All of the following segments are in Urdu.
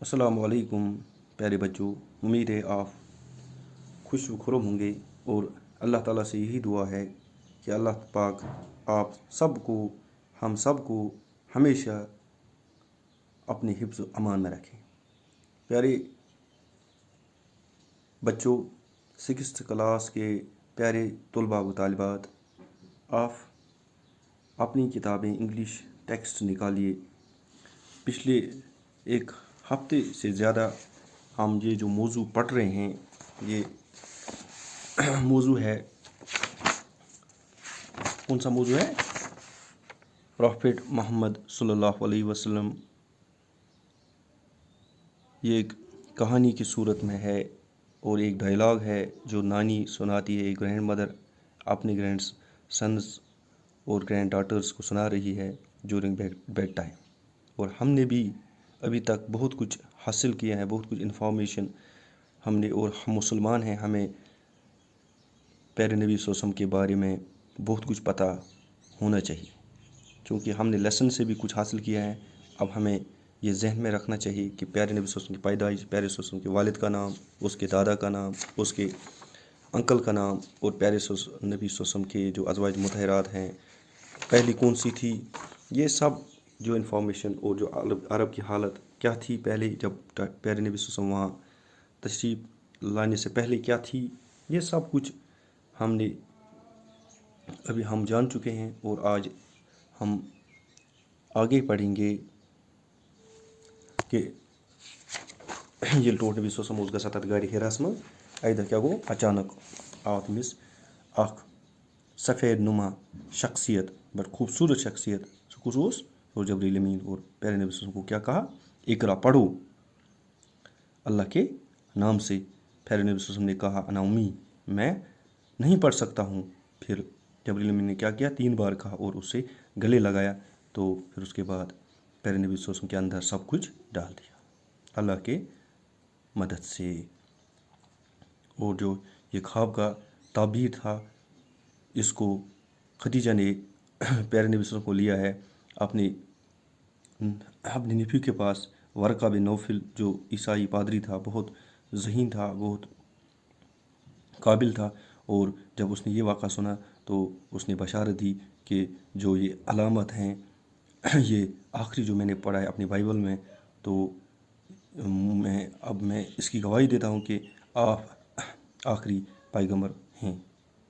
السلام علیکم پیارے بچوں، امید ہے آپ خوش و خرم ہوں گے اور اللہ تعالیٰ سے یہی دعا ہے کہ اللہ پاک آپ سب کو ہم سب کو ہمیشہ اپنے حفظ و امان میں رکھیں۔ پیارے بچوں، 6th کلاس کے پیارے طلباء و طالبات، آپ اپنی کتابیں انگلش ٹیکسٹ نکالیے۔ پچھلے ایک ہفتے سے زیادہ ہم یہ جو موضوع پڑھ رہے ہیں، یہ موضوع ہے، کون سا موضوع ہے؟ پروفٹ محمد صلی اللہ علیہ وسلم۔ یہ ایک کہانی کی صورت میں ہے اور ایک ڈائلاگ ہے جو نانی سناتی ہے، ایک گرینڈ مدر اپنے گرینڈ سنس اور گرینڈ ڈاٹرز کو سنا رہی ہے ڈیورنگ بیڈ ٹائم۔ اور ہم نے بھی ابھی تک بہت کچھ حاصل کیا ہے، بہت کچھ انفارمیشن ہم نے، اور ہم مسلمان ہیں، ہمیں پیارے نبی صلی اللہ علیہ وسلم کے بارے میں بہت کچھ پتہ ہونا چاہیے، چونکہ ہم نے لیسن سے بھی کچھ حاصل کیا ہے۔ اب ہمیں یہ ذہن میں رکھنا چاہیے کہ پیارے نبی صلی اللہ علیہ وسلم کی پیدائش، پیارے صلی اللہ علیہ وسلم کے والد کا نام، اس کے دادا کا نام، اس کے انکل کا نام، اور پیارے نبی صلی اللہ علیہ وسلم کے جو ازواج مطہرات ہیں پہلی کون سی تھی، یہ سب جو انفارمیشن، اور جو عرب کی حالت کیا تھی پہلے جب پیارے نبی صلی اللہ علیہ وسلم وہاں تشریف لانے سے پہلے کیا تھی، یہ سب کچھ ہم نے ابھی ہم جان چکے ہیں۔ اور آج ہم آگے پڑھیں گے کہ ییٚلہِ ٹوٹھ نبی صلی اللہ علیہ وسلم اوس گژھان تَتھ غارِ ہِراہَس منٛز، اَکہِ دۄہ کیٛاہ گوٚو، اچانک آو تٔمِس اکھ سفید نما شخصیت، بڑی خوبصورت شخصیت۔ سُہ کُس اوس؟ سُہ اوس جبریل امین۔ اور پیارے نبی صلی اللہ علیہ وسلم کو کیا کہا؟ اقرا، پڑھو اللہ کے نام سے۔ پیارے نبی صلی اللہ علیہ وسلم نے کہا انا امی، میں نہیں پڑھ سکتا ہوں۔ پھر جبریل امین نے کیا 3 بار کہا اور اسے گلے لگایا، تو پھر اس کے بعد پیارے نبی صلی اللہ علیہ وسلم کے اندر سب کچھ ڈال دیا اللہ کے مدد سے۔ اور جو یہ خواب کا تعبیر تھا، اس کو خدیجہ نے پیارے نبی صلی اللہ علیہ وسلم کو لیا ہے اپنے نیفیو کے پاس، ورقہ بن نوفل، جو عیسائی پادری تھا، بہت ذہین تھا، بہت قابل تھا۔ اور جب اس نے یہ واقعہ سنا تو اس نے بشارت دی کہ جو یہ علامت ہیں، یہ آخری جو میں نے پڑھا ہے اپنی بائبل میں، تو میں اس کی گواہی دیتا ہوں کہ آپ آخری پیغمبر ہیں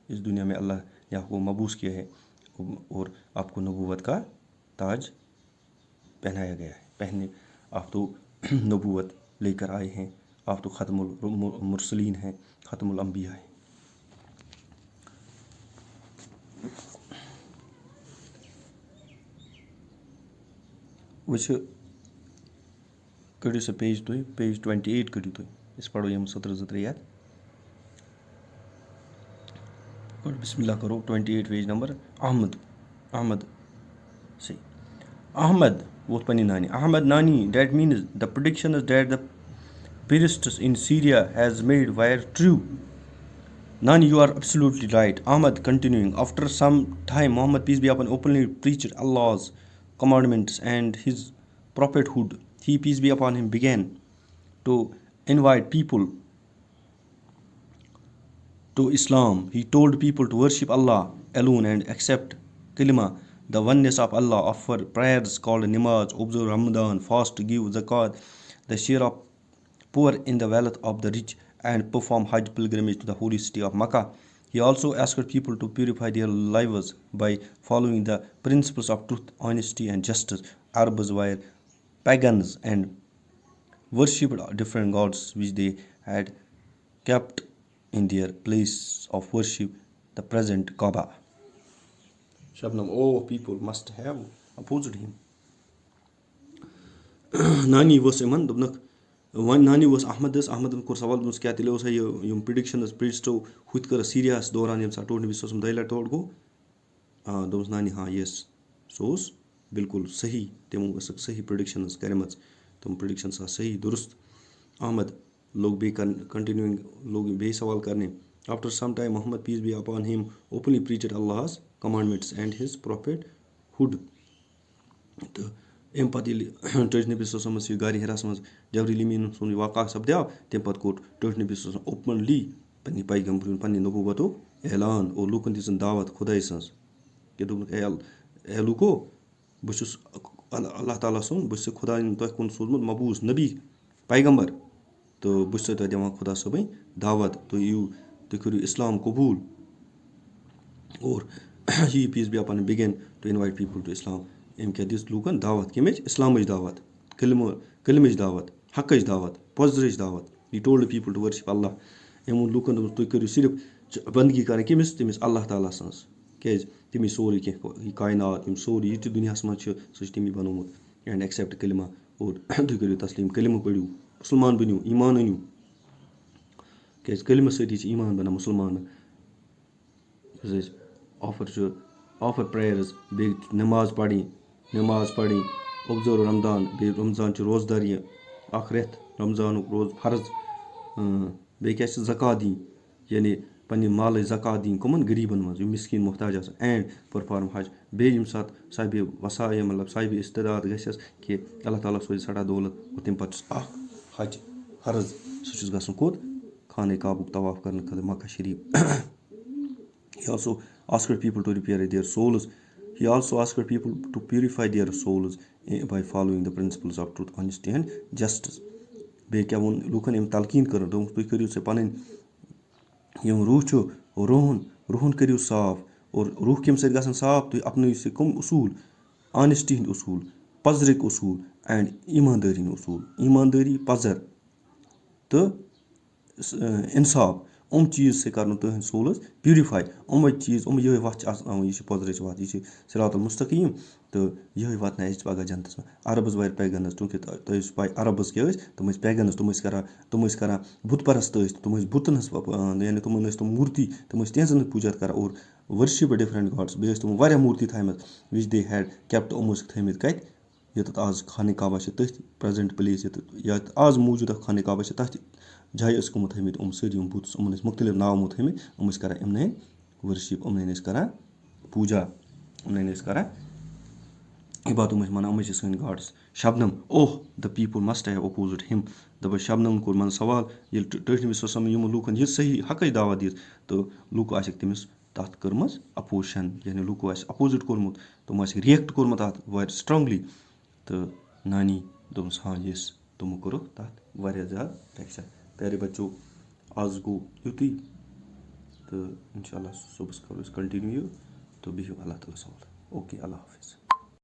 اس دنیا میں۔ اللہ نے آپ کو مبعوث کیا ہے اور آپ کو نبوت کا تاج پہنایا گیا ہے۔ آپ تو نبوت لے کر آئے ہیں، آپ تو ختم المرسلین ہیں، ختم الانبیاء ہیں۔ وٕچھِ کٔڑِو سا پیج، تُہۍ پیج 28 کٔڑِو تُہۍ، أسۍ پَرو یِم سطرٕ 2-3 یَتھ گۄڈٕ بسم اللہ کرو۔ 28 پیج نمبر احمد صحیح احمد ووت پنٛنہِ نانہِ، احمد نانی، that means the predictions that the priests in Syria has made were true. Nani, you are absolutely right. Ahmad continuing, after some time Muhammad, peace be upon him, openly preached Allah's commandments and his prophethood. He, peace be upon him, began to invite people to Islam. He told people to worship Allah alone and accept kalima, the oneness of Allah, offer prayers called namaz, observe Ramadan, fast, give zakat, the share of poor in the wealth of the rich, and perform Hajj pilgrimage to the holy city of Makkah. He also asked people to purify their lives by following the principles of truth, honesty, and justice. Arabs were pagans and worshipped different gods which they had kept in their place of worship, the present Kaaba. Shabnam, oh, people must have opposed him. نانی ؤژھ یِمن دوٚپنکھ، وۄنۍ نانی ؤژھ احمدس کوٚر سوال، دوٚپنس کیٛاہ تیٚلہِ اوسا یِم پرٛڈِکشنٕز پرٛیٖسٹو ہُتہِ کٔرٕکھ سیٖریاہس دوران ییٚمہِ ساتہٕ ٹوٹھ نبی صلی اللہ علیہ وسلم 2 لٹہِ تور گوٚو؟ دوٚپمَس نانی ہاں یس، سُہ اوس بالکل صحیح، تِمو ٲسٕکھ صحیح پرٛڈِکشنٕز کَرِمَژ، تِم پرٛڈِکشنٕز آسہٕ صحیح درست۔ احمد لوگ بیٚیہِ کنٹِنیوٗنگ لوگ بیٚیہِ سوال کرنہِ، after some time Muhammad peace be upon him openly preached Allah's commandments and his prophethood. تہٕ اَمہِ پَتہٕ ییٚلہِ ٹٲٹھۍ نبی صلی اللہ علیہ وسلمَس یہِ غارِ ہِراہَس منٛز جبریٖل امیٖن سُنٛد واقعہ سپدیو تَمہِ پَتہٕ کوٚر ٹٲٹھۍ نبی صلی اللہ علیہ وسلم اوپنلی پنٛنہِ پیغمبر پنٛنہِ نبوتُک اعلان اور لوٗکَن دِژٕن دعوت خۄداے سٕنٛز کہِ دوٚپُکھ اے لوٗکو بہٕ چھُس اللہ تعالیٰ سُنٛد بہٕ چھُس خۄدایَن تۄہہِ کُن سوٗزمُت مبوٗس نبی پیغمبر تہٕ بہٕ چھُسو تۄہہِ دِوان خۄدا صٲبٕنۍ دعوت تُہۍ یِیِو تُہۍ کٔرِو اِسلام قبوٗل اور he peace be upon begin to invite people to Islam أمۍ کیٛاہ دِژ لوٗکَن دعوت کَمِچ اِسلامٕچ دعوت کلمٕچ دعوت حقٕچ دعوت پۄزرٕچ دعوت یہِ ٹولڈ پیٖپٕل ٹُو ؤرشِپ اللہ أمۍ ووٚن لوٗکَن دوٚپُس تُہۍ کٔرِو صرف بنٛدگی کَرٕنۍ کٔمِس تٔمِس اللہ تعالیٰ سٕنٛز کیٛازِ تٔمی سورُے کینٛہہ یہِ کاینات یِم سورُے یہِ تہِ دُنیاہَس منٛز چھِ سُہ چھِ تٔمی بنومُت اینڈ ایٚکسیپٹ کلمہ اور تُہۍ کٔرِو تسلیٖم کلمہٕ پٔرِو مُسلمان بٔنِو ایٖمان أنِو کیٛازِ کلمہٕ سۭتی چھِ ایٖمان بَنان مُسلمانہٕ یُس أسۍ آفر پرٛیرٕز بیٚیہِ نٮ۪ماز پَرٕنۍ اوٚبزٲرٕو رمضان بیٚیہِ رمضان چھِ روزدار یہِ اَکھ رٮ۪تھ رمضانُک روز فرض بیٚیہِ کیٛاہ چھِ زکات دِنۍ یعنی پنٛنہِ مالٕچ زکات دِنۍ کٕمَن غریٖبَن منٛز یِم مِسکیٖن محتاج آسان اینڈ پٔرفارم حج بیٚیہِ ییٚمہِ ساتہٕ صاحبہِ وسایہِ مطلب صاحبہِ استعداد گژھٮ۪س کہِ اللہ تعالیٰ سوزِ سٮ۪ٹھاہ دولت اور تَمہِ پَتہٕ چھُس اَکھ حج فرض سُہ چھُس گژھُن کوٚت خانہ کعبُک طواف کَرنہٕ خٲطرٕ مکہ شریٖف He also asked people to repair their souls. He also asked people to purify their souls by following the principles of truth, honesty and justice. بیٚیہِ کیٛاہ ووٚن لوٗکَن أمۍ تلقیٖن کٔرٕن دوٚپُکھ تُہۍ کٔرِو سا پَنٕنۍ یِم روح چھُ روٗحن کٔرِو صاف اور روح کَمہِ سۭتۍ گژھن صاف تُہۍ اَپنٲیِو سا کٕم اصوٗل آنٮ۪سٹی ہِنٛدۍ اصوٗل پَزرٕکۍ اصوٗل اینڈ ایٖماندٲری ہِنٛدۍ اصوٗل ایٖماندٲری پَزر تہٕ اِنصاف یِم چیٖز سۭتۍ کَرنو تُہٕنٛدۍ سولٕز پیوٗرِفاے یِمے چیٖز یِہوٚے وَتھ چھِ آسان یہِ چھِ پۄزرٕچ وَتھ یہِ چھِ صراط المستقیٖم تہٕ یِہوٚے واتنایہِ اَسہِ پَگاہ جنتَس منٛز عربٕز وارِ پیگنٕز چوٗنٛکہِ تۄہہِ ٲسِو پاے عربٕز کیٛاہ ٲسۍ تِم ٲسۍ پیگنٕز تِم ٲسۍ کَران بُت پَرست ٲسۍ تِم ٲسۍ بُتَن ہٕنٛز یعنی تِمَن ٲسۍ تِم موٗرتی تِم ٲسۍ تِہنٛزَن ہٕنٛز پوٗجا کَران اور ؤرشِپ ڈِفرَنٛٹ گاڈٕس بیٚیہِ ٲسۍ تِمو واریاہ موٗرتی تھایمَژٕ وِچ دے ہیڈ کیپٹ یِم ٲسِکھ تھٲیمٕتۍ کَتہِ ییٚتٮ۪تھ آز خانہ کعبہ چھِ تٔتھۍ پرٛٮ۪زَنٛٹ پٕلیس ییٚتٮ۪تھ آز موٗجوٗد اَکھ خانہ کعبہ چھِ تَتھ جایہِ ٲسۍ یِمو تھٲیمٕتۍ یِم سٲری یِم بُتٕس یِمَن ٲسۍ مُختلِف ناو یِمو تھٲیمٕتۍ یِم ٲسۍ کَران یِمنٕے ؤرشِپ یِمنٕے ٲسۍ کَران پوٗجا یِمنٕے ٲسۍ کَران عبادت یِم ٲسۍ وَنان یِمَے چھِ سٲنۍ گاڈٕس شبنم oh the people must have opposed him دَپان شبنم کوٚر من سوال ییٚلہِ ٹٲٹھۍ نبی صلی اللہ علیہ وسلم یِمن لوٗکَن یہِ صحیح حقٕچ دعوت دِژ تہٕ لوٗکو آسٮ۪کھ تٔمِس تَتھ کٔرمٕژ اپوزِشَن یعنی لوٗکو آسہِ اپوزِٹ کوٚرمُت تِمو آسٮ۪کھ رِیَکٹ کوٚرمُت اَتھ واریاہ سٹرانٛگلی تہٕ نانی دوٚپمَس ہاں یس تِمو کوٚرُکھ تَتھ واریاہ زیادٕ رِیَکشَن پیارے بچو آز گوٚو یُتُے تہٕ اِنشاء اللہ صُبحَس کَرو أسۍ کَنٹِنیوٗ تہٕ بِہِو اللہ تعالیٰ ہَس حوالہٕ اوکے اللہ حافِظ